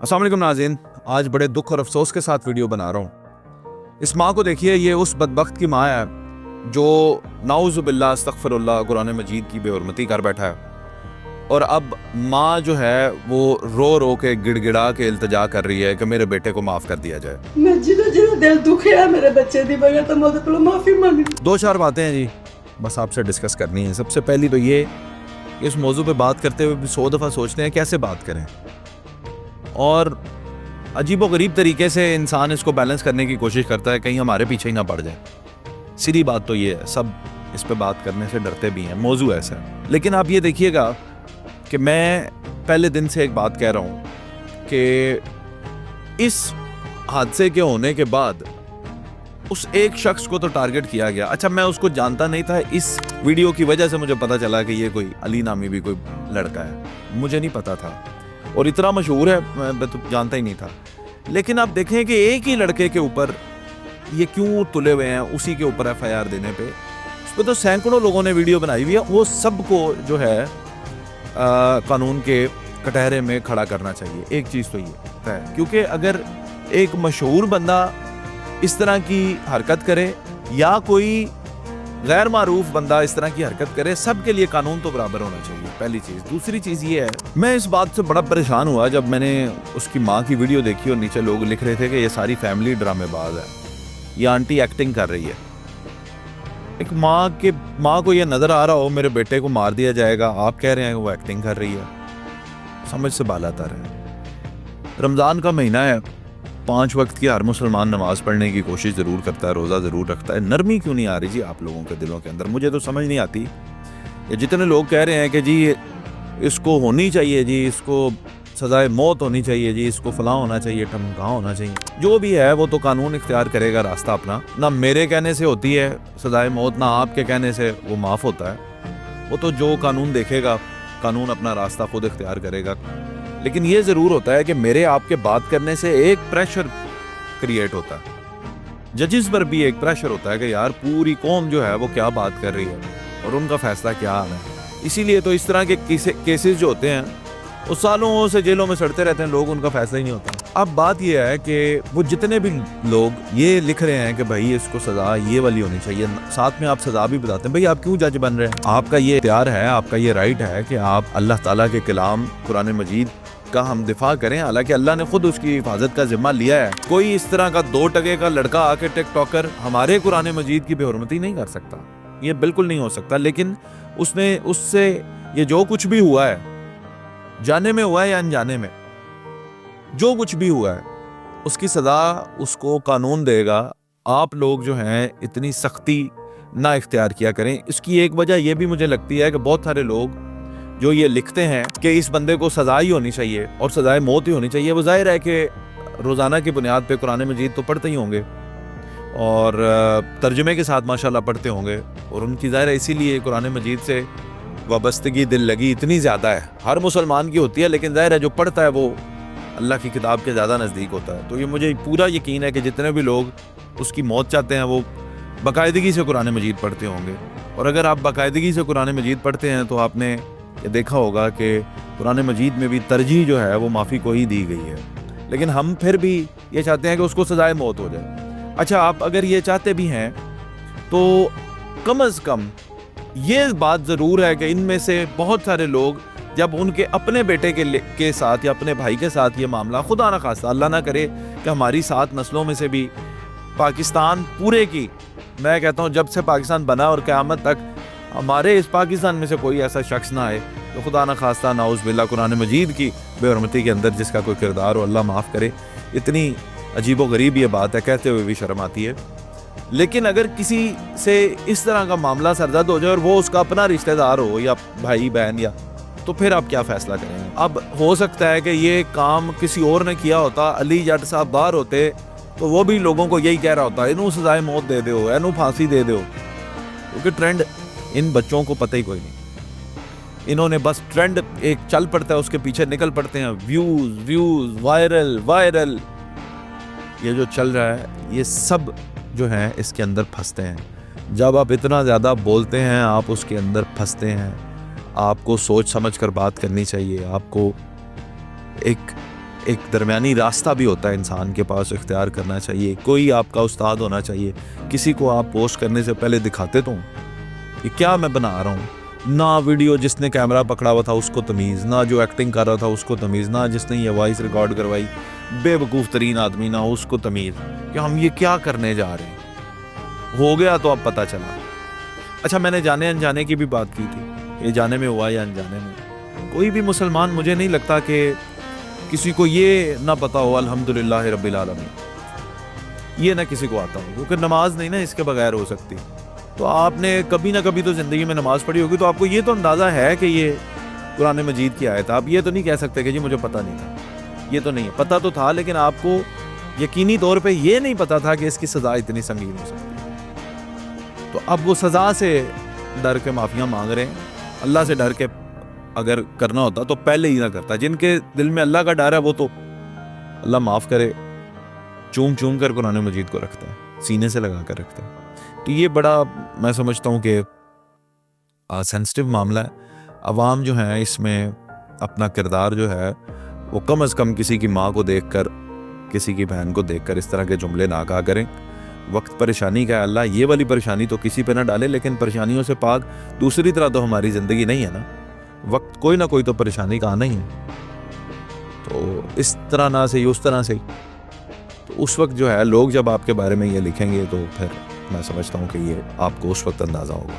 अस्सलाम वालेकुम नाज़रीन, आज बड़े दुख और अफसोस के साथ वीडियो बना रहा हूँ। इस माँ को देखिए, ये उस बदबख्त की माँ है जो नाउज़ुबिल्लाह अस्तग़फ़िरुल्लाह कुरान मजीद की बेहुरमती कर बैठा है। और अब माँ जो है वो रो रो के गिड़गिड़ा के इल्तिजा कर रही है कि मेरे बेटे को माफ़ कर दिया जाए। मैं जिदा दिल दुखिया मेरे बच्चे दी वजह तो मैं तो माफ़ी मांगी। दो चार बातें हैं जी, बस आपसे डिस्कस करनी है। सबसे पहली तो ये, इस मौजू पे बात करते हुए भी 100 दफ़ा सोचते हैं कैसे बात करें, और अजीब व गरीब तरीके से इंसान इसको बैलेंस करने की कोशिश करता है कहीं हमारे पीछे ही ना पड़ जाए। सीधी बात तो ये है, सब इस पे बात करने से डरते भी हैं, मौजू ऐसा है। लेकिन आप ये देखिएगा कि मैं पहले दिन से एक बात कह रहा हूँ कि इस हादसे के होने के बाद उस एक शख्स को तो टारगेट किया गया। अच्छा, मैं उसको जानता नहीं था, इस वीडियो की वजह से मुझे पता चला कि ये कोई अली नामी भी कोई लड़का है, मुझे नहीं पता था, और इतना मशहूर है मैं तो जानता ही नहीं था। लेकिन आप देखें कि एक ही लड़के के ऊपर ये क्यों तुले हुए हैं, उसी के ऊपर FIR देने पे उस पर तो सैकड़ों लोगों ने वीडियो बनाई हुई है। वो सबको जो है कानून के कटहरे में खड़ा करना चाहिए। एक चीज़ तो ये है, क्योंकि अगर एक मशहूर बंदा इस तरह की हरकत करे या कोई गैर मारूफ बंदा इस तरह की हरकत करे, सबके लिए कानून तो बराबर होना चाहिए, पहली चीज़। दूसरी चीज़ ये है, मैं इस बात से बड़ा परेशान हुआ जब मैंने उसकी माँ की वीडियो देखी और नीचे लोग लिख रहे थे कि ये सारी फैमिली ड्रामेबाज है, ये आंटी एक्टिंग कर रही है। एक माँ को ये नज़र आ रहा हो मेरे बेटे को मार दिया जाएगा, आप कह रहे हैं कि वो एक्टिंग कर रही है, समझ से बालातर है। रमज़ान का महीना है, 5 वक्त की हर मुसलमान नमाज पढ़ने की कोशिश ज़रूर करता है, रोज़ा ज़रूर रखता है। नरमी क्यों नहीं आ रही जी आप लोगों के दिलों के अंदर, मुझे तो समझ नहीं आती। ये जितने लोग कह रहे हैं कि जी इसको होनी चाहिए, जी इसको सज़ाए मौत होनी चाहिए, जी इसको फलां होना चाहिए, टमका होना चाहिए, जो भी है वो तो कानून इख्तियार करेगा रास्ता अपना। ना मेरे कहने से होती है सज़ाए मौत, ना आपके कहने से वो माफ़ होता है। वो तो जो कानून देखेगा, कानून अपना रास्ता खुद इख्तियार करेगा। लेकिन ये ज़रूर होता है कि मेरे आपके बात करने से एक प्रेशर क्रिएट होता है, जजिस पर भी एक प्रेशर होता है कि यार पूरी कौम जो है वो क्या बात कर रही है और उनका फैसला क्या आना है। इसीलिए तो इस तरह के केसेस जो होते हैं वो सालों से जेलों में सड़ते रहते हैं लोग, उनका फैसला ही नहीं होता। अब बात यह है कि वो जितने भी लोग ये लिख रहे हैं कि भाई इसको सज़ा ये वाली होनी चाहिए, साथ में आप सज़ा भी बताते हैं, भाई आप क्यों जज बन रहे हैं? आपका ये इख्तियार है, आपका ये राइट है कि आप अल्लाह ताला के कलाम कुरान मजीद का हम दिफा करें, हालांकि अल्लाह ने खुद उसकी हिफाजत का जिम्मा लिया है। कोई इस तरह का 2 टके का लड़का आके टिकटॉकर हमारे कुरान मजीद की बेहुरमती नहीं कर सकता, ये बिल्कुल नहीं हो सकता। लेकिन उससे ये जो कुछ भी हुआ है, जाने में हुआ है या अनजाने में, जो कुछ भी हुआ है उसकी सज़ा उसको कानून देगा। आप लोग जो हैं इतनी सख्ती ना इख्तियार किया करें। इसकी एक वजह यह भी मुझे लगती है कि बहुत सारे लोग जो ये लिखते हैं कि इस बंदे को सज़ा ही होनी चाहिए और सज़ाए मौत ही होनी चाहिए, वो जाहिर है कि रोज़ाना की बुनियाद पे कुरान मजीद तो पढ़ते ही होंगे और तर्जुमे के साथ माशाल्लाह पढ़ते होंगे, और उनकी जाहिर है इसीलिए कुरान मजीद से वाबस्तगी, दिल लगी इतनी ज़्यादा है, हर मुसलमान की होती है, लेकिन जाहिर है जो पढ़ता है वो अल्लाह की किताब के ज़्यादा नज़दीक होता है। तो ये मुझे पूरा यकीन है कि जितने भी लोग उसकी मौत चाहते हैं वो बाकायदगी से कुरान मजीद पढ़ते होंगे। और अगर आप बाकायदगी से कुरान मजीद पढ़ते हैं तो आपने ये देखा होगा कि कुरान मजीद में भी तरजीह जो है वो माफ़ी को ही दी गई है। लेकिन हम फिर भी ये चाहते हैं कि उसको सज़ाए मौत हो जाए। अच्छा, आप अगर ये चाहते भी हैं तो कम अज़ कम ये बात ज़रूर है कि इनमें से बहुत सारे लोग जब उनके अपने बेटे के साथ या अपने भाई के साथ ये मामला, खुदा ना खास्ता अल्लाह ना करे कि हमारी 7 नस्लों में से भी पाकिस्तान पूरे की, मैं कहता हूँ जब से पाकिस्तान बना और क़यामत तक हमारे इस पाकिस्तान में से कोई ऐसा शख्स ना आए तो खुदा ना खास्ता नाउज़ बिल्लाह कुरान मजीद की बेहुरमती के अंदर जिसका कोई किरदार हो, अल्लाह माफ़ करे। इतनी अजीब व गरीब ये बात है, कहते हुए भी शर्म आती है। लेकिन अगर किसी से इस तरह का मामला सरजद हो जाए और वो उसका अपना रिश्तेदार हो या भाई बहन, या तो फिर आप क्या फ़ैसला करेंगे? अब हो सकता है कि ये काम किसी और ने किया होता, अली जट साहब बाहर होते तो वो भी लोगों को यही कह रहा होता, इनू सज़ाए मौत दे दो, इनू फांसी दे दो, क्योंकि ट्रेंड इन बच्चों को पता ही कोई नहीं। इन्होंने बस ट्रेंड एक चल पड़ता है, उसके पीछे निकल पड़ते हैं, व्यूज़ वायरल ये जो चल रहा है ये सब जो है इसके अंदर फंसते हैं। जब आप इतना ज़्यादा बोलते हैं आप उसके अंदर फंसते हैं। आपको सोच समझ कर बात करनी चाहिए, आपको ایک درمیانی راستہ بھی ہوتا ہے انسان کے پاس, اختیار کرنا چاہیے. کوئی آپ کا استاد ہونا چاہیے, کسی کو آپ پوسٹ کرنے سے پہلے دکھاتے تو ہوں کہ کیا میں بنا رہا ہوں. نہ ویڈیو جس نے کیمرہ پکڑا ہوا تھا اس کو تمیز, نہ جو ایکٹنگ کر رہا تھا اس کو تمیز, نہ جس نے یہ وائس ریکارڈ کروائی بے وقوف ترین آدمی نہ اس کو تمیز کہ ہم یہ کیا کرنے جا رہے ہیں. ہو گیا تو اب پتہ چلا. اچھا میں نے جانے انجانے کی بھی بات کی تھی, یہ جانے میں ہوا یا انجانے میں. کوئی بھی مسلمان مجھے نہیں لگتا کہ کسی کو یہ نہ پتا ہو الحمدللہ رب العالمین, یہ نہ کسی کو آتا ہو, کیونکہ نماز نہیں نا اس کے بغیر ہو سکتی. تو آپ نے کبھی نہ کبھی تو زندگی میں نماز پڑھی ہوگی, تو آپ کو یہ تو اندازہ ہے کہ یہ قرآن مجید کی آیت ہے. آپ یہ تو نہیں کہہ سکتے کہ جی مجھے پتہ نہیں تھا. یہ تو نہیں ہے, پتہ تو تھا لیکن آپ کو یقینی طور پہ یہ نہیں پتا تھا کہ اس کی سزا اتنی سنگین ہو سکتی ہے. تو اب وہ سزا سے ڈر کے معافیاں مانگ رہے ہیں. اللہ سے ڈر کے اگر کرنا ہوتا تو پہلے ہی نہ کرتا. جن کے دل میں اللہ کا ڈر ہے وہ تو اللہ معاف کرے چوم چوم کر قرآن مجید کو رکھتا ہے, سینے سے لگا کر رکھتا ہے. تو یہ بڑا میں سمجھتا ہوں کہ سینسٹیو معاملہ ہے. عوام جو ہیں اس میں اپنا کردار جو ہے وہ کم از کم کسی کی ماں کو دیکھ کر, کسی کی بہن کو دیکھ کر اس طرح کے جملے نہ کہا کریں. وقت پریشانی کا ہے, اللہ یہ والی پریشانی تو کسی پہ نہ ڈالے, لیکن پریشانیوں سے پاک دوسری طرح تو ہماری زندگی نہیں ہے نا. وقت کوئی نہ کوئی تو پریشانی کا آنا ہی ہے. تو اس طرح نہ سے اس طرح سے, تو اس وقت جو ہے لوگ جب آپ کے بارے میں یہ لکھیں گے تو پھر میں سمجھتا ہوں کہ یہ آپ کو اس وقت اندازہ ہوگا.